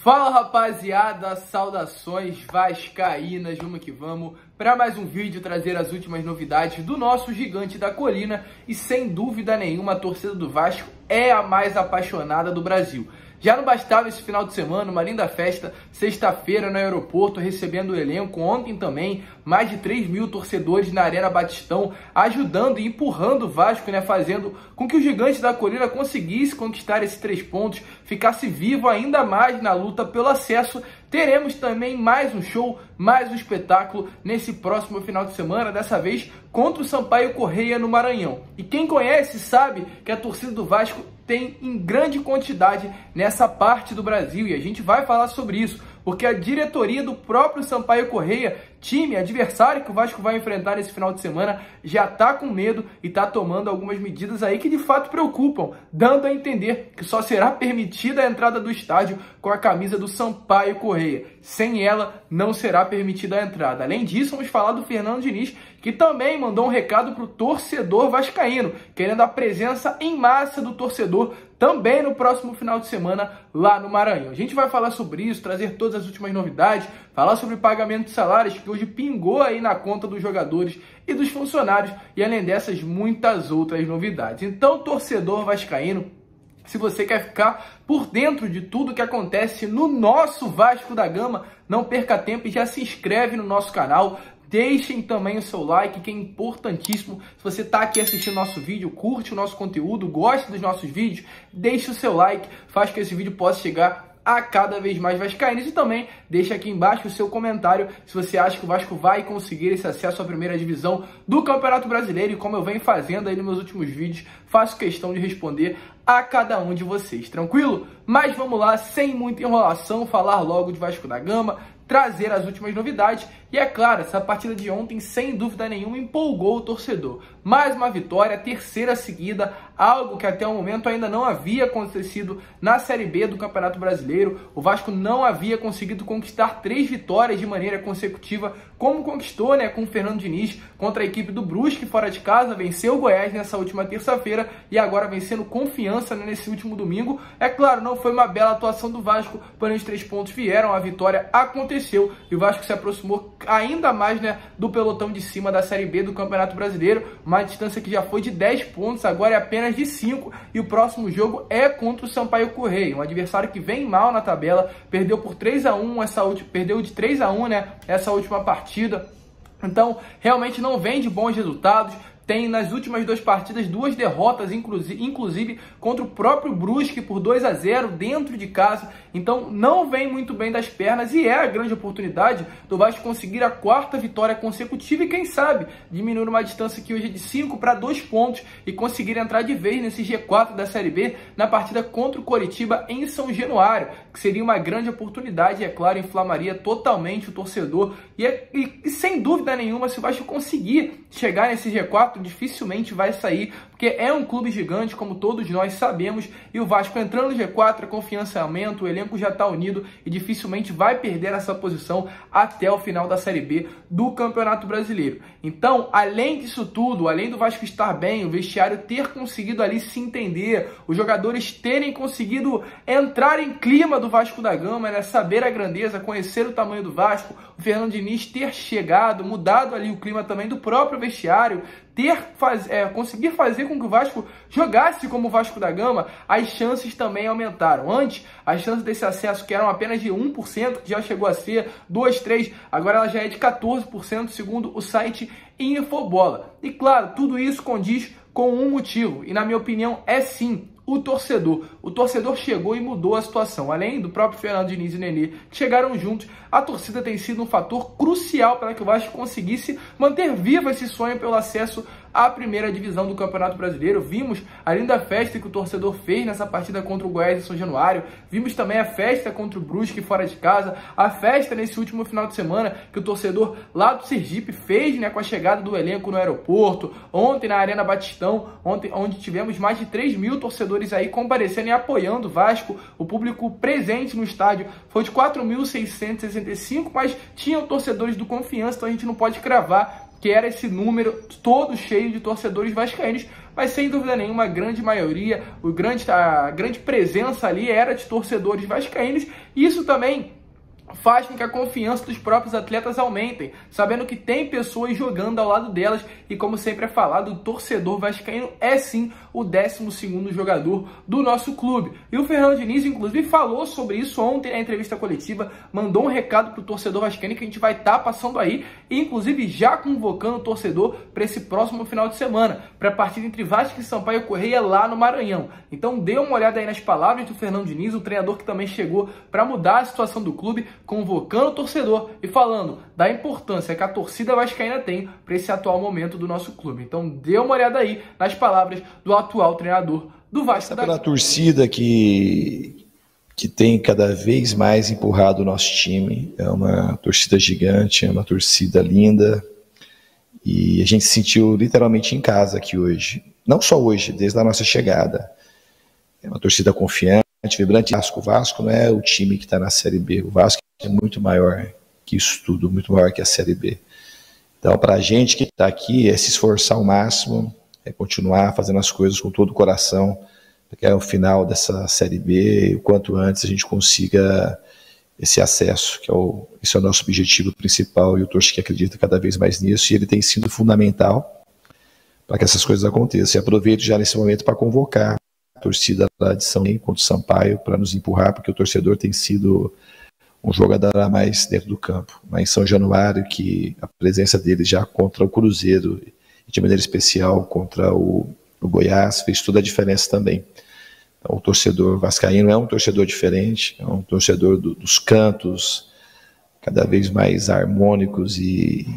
Fala rapaziada, saudações vascaínas, vamos que vamos para mais um vídeo trazer as últimas novidades do nosso gigante da colina e sem dúvida nenhuma a torcida do Vasco é a mais apaixonada do Brasil. Já não bastava esse final de semana, uma linda festa, sexta-feira no aeroporto, recebendo o elenco, ontem também, mais de 3 mil torcedores na Arena Batistão, ajudando e empurrando o Vasco, fazendo com que o gigante da colina conseguisse conquistar esses 3 pontos, ficasse vivo ainda mais na luta pelo acesso. Teremos também mais um show, mais um espetáculo nesse próximo final de semana, dessa vez contra o Sampaio Corrêa no Maranhão. E quem conhece sabe que a torcida do Vasco tem em grande quantidade nessa parte do Brasil e a gente vai falar sobre isso, porque a diretoria do próprio Sampaio Corrêa, time adversário que o Vasco vai enfrentar nesse final de semana, já tá com medo e tá tomando algumas medidas aí que de fato preocupam, dando a entender que só será permitida a entrada do estádio com a camisa do Sampaio Corrêa. Sem ela, não será permitida a entrada. Além disso, vamos falar do Fernando Diniz, que também mandou um recado para o torcedor vascaíno, querendo a presença em massa do torcedor também no próximo final de semana lá no Maranhão. A gente vai falar sobre isso, trazer todas as últimas novidades, falar sobre o pagamento de salários que hoje pingou aí na conta dos jogadores e dos funcionários e além dessas muitas outras novidades. Então, torcedor vascaíno, se você quer ficar por dentro de tudo que acontece no nosso Vasco da Gama, não perca tempo e já se inscreve no nosso canal. Deixem também o seu like, que é importantíssimo. Se você está aqui assistindo nosso vídeo, curte o nosso conteúdo, gosta dos nossos vídeos, deixe o seu like, faz com que esse vídeo possa chegar a cada vez mais vascaínos. E também deixa aqui embaixo o seu comentário se você acha que o Vasco vai conseguir esse acesso à primeira divisão do Campeonato Brasileiro. E como eu venho fazendo aí nos meus últimos vídeos, faço questão de responder a cada um de vocês, tranquilo? Mas vamos lá, sem muita enrolação, falar logo de Vasco da Gama, trazer as últimas novidades. E é claro, essa partida de ontem, sem dúvida nenhuma, empolgou o torcedor. Mais uma vitória, terceira seguida, algo que até o momento ainda não havia acontecido na Série B do Campeonato Brasileiro. O Vasco não havia conseguido conquistar 3 vitórias de maneira consecutiva, como conquistou com o Fernando Diniz contra a equipe do Brusque fora de casa, venceu o Goiás nessa última terça-feira e agora vencendo Confiança nesse último domingo. É claro, não foi uma bela atuação do Vasco, porém os 3 pontos vieram, a vitória aconteceu e o Vasco se aproximou ainda mais do pelotão de cima da Série B do Campeonato Brasileiro, uma distância que já foi de 10 pontos, agora é apenas de 5 e o próximo jogo é contra o Sampaio Corrêa, um adversário que vem mal na tabela, perdeu por 3-1 perdeu de 3-1 essa última partida, então realmente não vem de bons resultados. Tem nas últimas 2 partidas 2 derrotas, inclusive contra o próprio Brusque por 2-0 dentro de casa. Então não vem muito bem das pernas e é a grande oportunidade do Vasco conseguir a 4ª vitória consecutiva e quem sabe diminuir uma distância que hoje é de 5 para 2 pontos e conseguir entrar de vez nesse G4 da Série B na partida contra o Coritiba em São Januário, que seria uma grande oportunidade e é claro, inflamaria totalmente o torcedor e sem dúvida nenhuma, se o Vasco conseguir chegar nesse G4, dificilmente vai sair, porque é um clube gigante, como todos nós sabemos, e o Vasco entrando no G4, a confiança aumenta, o elenco já está unido e dificilmente vai perder essa posição até o final da Série B do Campeonato Brasileiro. Então, além disso tudo, além do Vasco estar bem, o vestiário ter conseguido ali se entender, os jogadores terem conseguido entrar em clima do Vasco da Gama, saber a grandeza, conhecer o tamanho do Vasco, o Fernando Diniz ter chegado, mudado ali o clima também do próprio vestiário, conseguir fazer com que o Vasco jogasse como o Vasco da Gama, as chances também aumentaram. Antes, as chances desse acesso, que eram apenas de 1%, que já chegou a ser 2, 3, agora ela já é de 14%, segundo o site Infobola. E claro, tudo isso condiz com um motivo, e na minha opinião é sim, o torcedor. O torcedor chegou e mudou a situação. Além do próprio Fernando Diniz e Nenê, que chegaram juntos, a torcida tem sido um fator crucial para que o Vasco conseguisse manter vivo esse sonho pelo acesso à primeira divisão do Campeonato Brasileiro. Vimos a linda festa que o torcedor fez nessa partida contra o Goiás em São Januário. Vimos também a festa contra o Brusque fora de casa. A festa nesse último final de semana que o torcedor lá do Sergipe fez com a chegada do elenco no aeroporto. Ontem na Arena Batistão, onde tivemos mais de 3 mil torcedores aí comparecendo e apoiando o Vasco. O público presente no estádio foi de 4.665, mas tinham torcedores do Confiança, então a gente não pode cravar que era esse número todo cheio de torcedores vascaínos, mas sem dúvida nenhuma a grande maioria, a grande presença ali era de torcedores vascaínos, e isso também faz com que a confiança dos próprios atletas aumentem, sabendo que tem pessoas jogando ao lado delas, e como sempre é falado, o torcedor vascaíno é sim o 12º jogador do nosso clube. E o Fernando Diniz, inclusive, falou sobre isso ontem na entrevista coletiva, mandou um recado para o torcedor vascaíno que a gente vai estar passando aí, e inclusive já convocando o torcedor para esse próximo final de semana, para a partida entre Vasco e Sampaio Corrêa lá no Maranhão. Então dê uma olhada aí nas palavras do Fernando Diniz, o treinador que também chegou para mudar a situação do clube, convocando o torcedor e falando da importância que a torcida vascaína tem para esse atual momento do nosso clube. Então dê uma olhada aí nas palavras do atual treinador do Vasco. Pela torcida que tem cada vez mais empurrado o nosso time, é uma torcida gigante, é uma torcida linda, e a gente se sentiu literalmente em casa aqui hoje. Não só hoje, desde a nossa chegada. É uma torcida confiante, vibrante. O Vasco não é o time que está na Série B, o Vasco é muito maior que isso tudo, muito maior que a Série B. Então, para a gente que está aqui, é se esforçar ao máximo, é continuar fazendo as coisas com todo o coração, para que ao final dessa Série B, o quanto antes a gente consiga esse acesso, esse é o nosso objetivo principal, e o torcedor que acredita cada vez mais nisso, e ele tem sido fundamental para que essas coisas aconteçam. E aproveito já nesse momento para convocar a torcida lá de São Paulo contra o Sampaio para nos empurrar, porque o torcedor tem sido um jogador a mais dentro do campo. Mas em São Januário, que a presença dele já contra o Cruzeiro, e de maneira especial contra o Goiás, fez toda a diferença também. Então, o torcedor vascaíno é um torcedor diferente, é um torcedor dos cantos, cada vez mais harmônicos e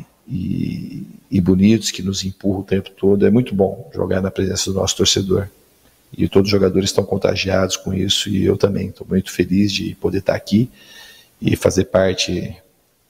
bonitos, que nos empurra o tempo todo. É muito bom jogar na presença do nosso torcedor. E todos os jogadores estão contagiados com isso, e eu também estou muito feliz de poder estar aqui e fazer parte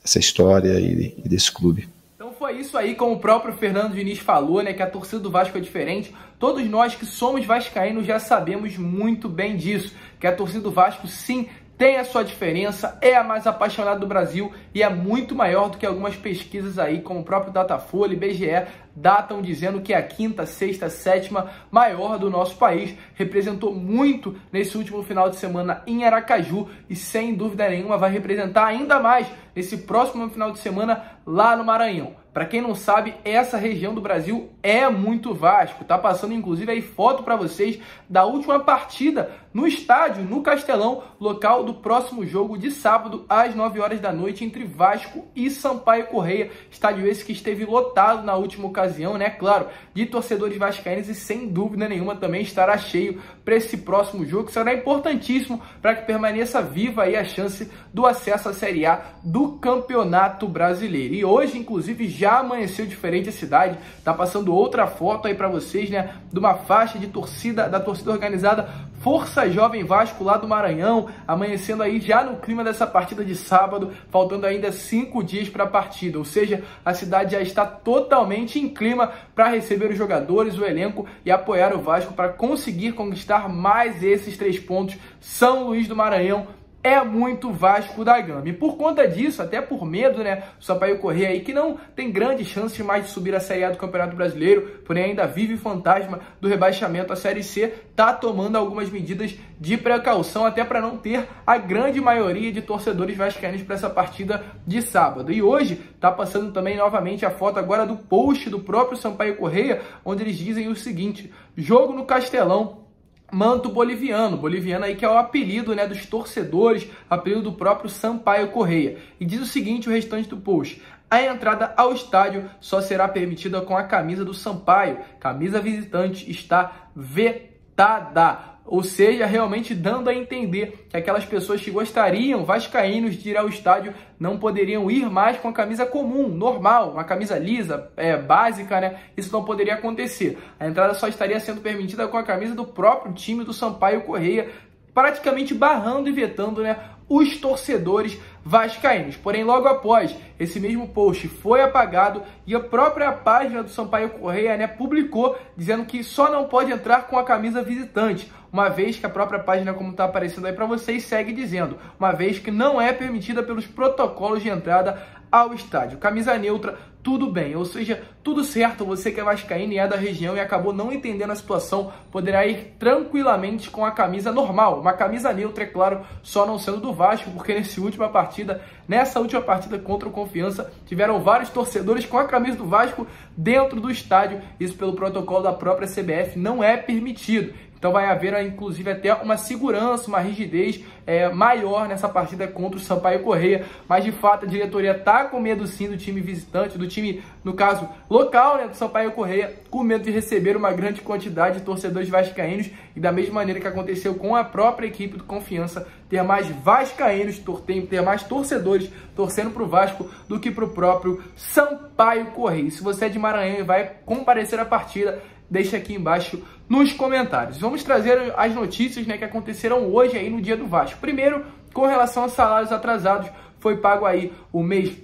dessa história e desse clube. Então foi isso aí, como o próprio Fernando Diniz falou, né, que a torcida do Vasco é diferente. Todos nós que somos vascaínos já sabemos muito bem disso, que a torcida do Vasco sim tem a sua diferença, é a mais apaixonada do Brasil e é muito maior do que algumas pesquisas aí, como o próprio Datafolha e BGE, datam dizendo que é a 5ª, 6ª, 7ª maior do nosso país. Representou muito nesse último final de semana em Aracaju e sem dúvida nenhuma vai representar ainda mais nesse próximo final de semana lá no Maranhão. Para quem não sabe, essa região do Brasil é muito Vasco. Tá passando inclusive aí foto para vocês da última partida no estádio, no Castelão, local do próximo jogo de sábado às 9 horas da noite entre Vasco e Sampaio Corrêa. Estádio esse que esteve lotado na última ocasião, né? Claro, de torcedores vascaínos, e sem dúvida nenhuma também estará cheio para esse próximo jogo, que será importantíssimo para que permaneça viva aí a chance do acesso à Série A do Campeonato Brasileiro. E hoje, inclusive, já amanheceu diferente a cidade. Tá passando outra foto aí para vocês, né, de uma faixa de torcida, da torcida organizada Força Jovem Vasco lá do Maranhão, amanhecendo aí já no clima dessa partida de sábado, faltando ainda 5 dias para a partida, ou seja, a cidade já está totalmente em clima para receber os jogadores, o elenco e apoiar o Vasco para conseguir conquistar mais esses 3 pontos. São Luís do Maranhão é muito Vasco da Gama. E por conta disso, até por medo, né, o Sampaio Corrêa aí, que não tem grandes chances mais de subir a Série A do Campeonato Brasileiro, porém ainda vive o fantasma do rebaixamento à Série C, tá tomando algumas medidas de precaução, até para não ter a grande maioria de torcedores vascaínos para essa partida de sábado. E hoje tá passando também novamente a foto agora do post do próprio Sampaio Corrêa, onde eles dizem o seguinte: jogo no Castelão, Manto Boliviano. Boliviano aí que é o apelido, né, dos torcedores, apelido do próprio Sampaio Corrêa. E diz o seguinte, o restante do post: a entrada ao estádio só será permitida com a camisa do Sampaio. Camisa visitante está vetada. Ou seja, realmente dando a entender que aquelas pessoas que gostariam, vascaínos, de ir ao estádio, não poderiam ir mais com a camisa comum, normal, uma camisa lisa, básica, né? Isso não poderia acontecer. A entrada só estaria sendo permitida com a camisa do próprio time do Sampaio Corrêa, praticamente barrando e vetando, né, os torcedores vascaínos. Porém, logo após, esse mesmo post foi apagado e a própria página do Sampaio Corrêa, né, publicou dizendo que só não pode entrar com a camisa visitante, uma vez que a própria página, como está aparecendo aí para vocês, segue dizendo, uma vez que não é permitida pelos protocolos de entrada ao estádio. Camisa neutra, tudo bem, ou seja, tudo certo, você que é vascaíno e é da região e acabou não entendendo a situação, poderá ir tranquilamente com a camisa normal, uma camisa neutra, é claro, só não sendo do Vasco, porque nessa última partida contra o Confiança, tiveram vários torcedores com a camisa do Vasco dentro do estádio, isso pelo protocolo da própria CBF não é permitido. Então vai haver, inclusive, até uma segurança, uma rigidez maior nessa partida contra o Sampaio Corrêa. Mas, de fato, a diretoria está com medo, sim, do time visitante, do time, no caso, local, né, do Sampaio Corrêa, com medo de receber uma grande quantidade de torcedores vascaínos e da mesma maneira que aconteceu com a própria equipe do Confiança, ter mais vascaínos, ter mais torcedores torcendo para o Vasco do que para o próprio Sampaio Corrêa. Se você é de Maranhão e vai comparecer à partida, deixa aqui embaixo nos comentários. Vamos trazer as notícias, né, que aconteceram hoje aí no dia do Vasco. Primeiro, com relação a salários atrasados, foi pago aí o mês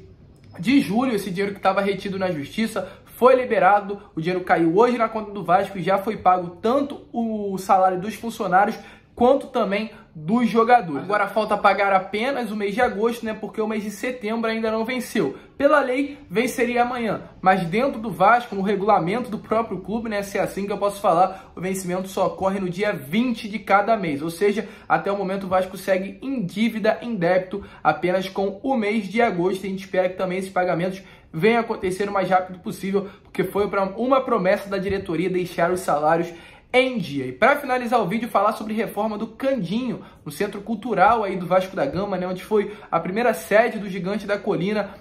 de julho, esse dinheiro que estava retido na justiça foi liberado, o dinheiro caiu hoje na conta do Vasco e já foi pago tanto o salário dos funcionários quanto também dos jogadores. Agora falta pagar apenas o mês de agosto, né? Porque o mês de setembro ainda não venceu. Pela lei, venceria amanhã. Mas dentro do Vasco, no regulamento do próprio clube, né? Se é assim que eu posso falar, o vencimento só ocorre no dia 20 de cada mês. Ou seja, até o momento o Vasco segue em dívida, em débito, apenas com o mês de agosto. E a gente espera que também esses pagamentos venham acontecer o mais rápido possível, porque foi uma promessa da diretoria deixar os salários em dia. E para finalizar o vídeo, falar sobre reforma do Candinho, no Centro Cultural aí do Vasco da Gama, né, onde foi a primeira sede do Gigante da Colina.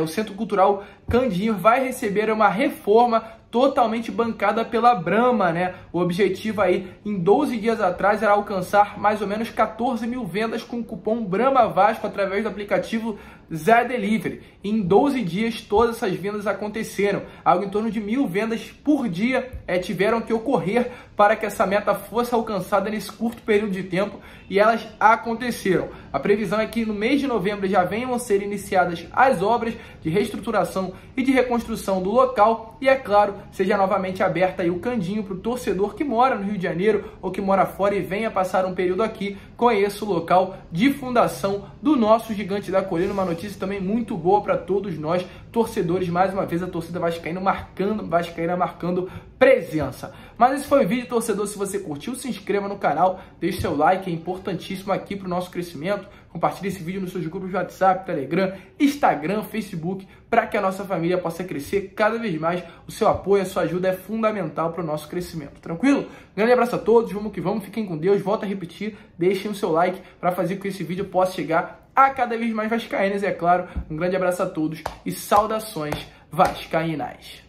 O Centro Cultural Candinho vai receber uma reforma totalmente bancada pela Brahma, né? O objetivo aí, em 12 dias atrás, era alcançar mais ou menos 14 mil vendas com o cupom Brahma Vasco através do aplicativo Zé Delivery. Em 12 dias, todas essas vendas aconteceram. Algo em torno de 1.000 vendas por dia tiveram que ocorrer para que essa meta fosse alcançada nesse curto período de tempo e elas aconteceram. A previsão é que no mês de novembro já venham a ser iniciadas as obras de reestruturação e de reconstrução do local e, é claro, seja novamente aberta aí o Candinho para o torcedor que mora no Rio de Janeiro ou que mora fora e venha passar um período aqui, conheça o local de fundação do nosso Gigante da Colina. Uma notícia também muito boa para todos nós, torcedores, mais uma vez a torcida vascaína marcando presença. Mas esse foi o vídeo, torcedor. Se você curtiu, se inscreva no canal, deixe seu like, é importantíssimo aqui para o nosso crescimento. Compartilhe esse vídeo nos seus grupos de WhatsApp, Telegram, Instagram, Facebook, para que a nossa família possa crescer cada vez mais. O seu apoio, a sua ajuda é fundamental para o nosso crescimento. Tranquilo? Grande abraço a todos, vamos que vamos, fiquem com Deus. Volto a repetir, deixem o seu like para fazer com que esse vídeo possa chegar a cada vez mais vascaínos, é claro. Um grande abraço a todos e saudações vascaínas.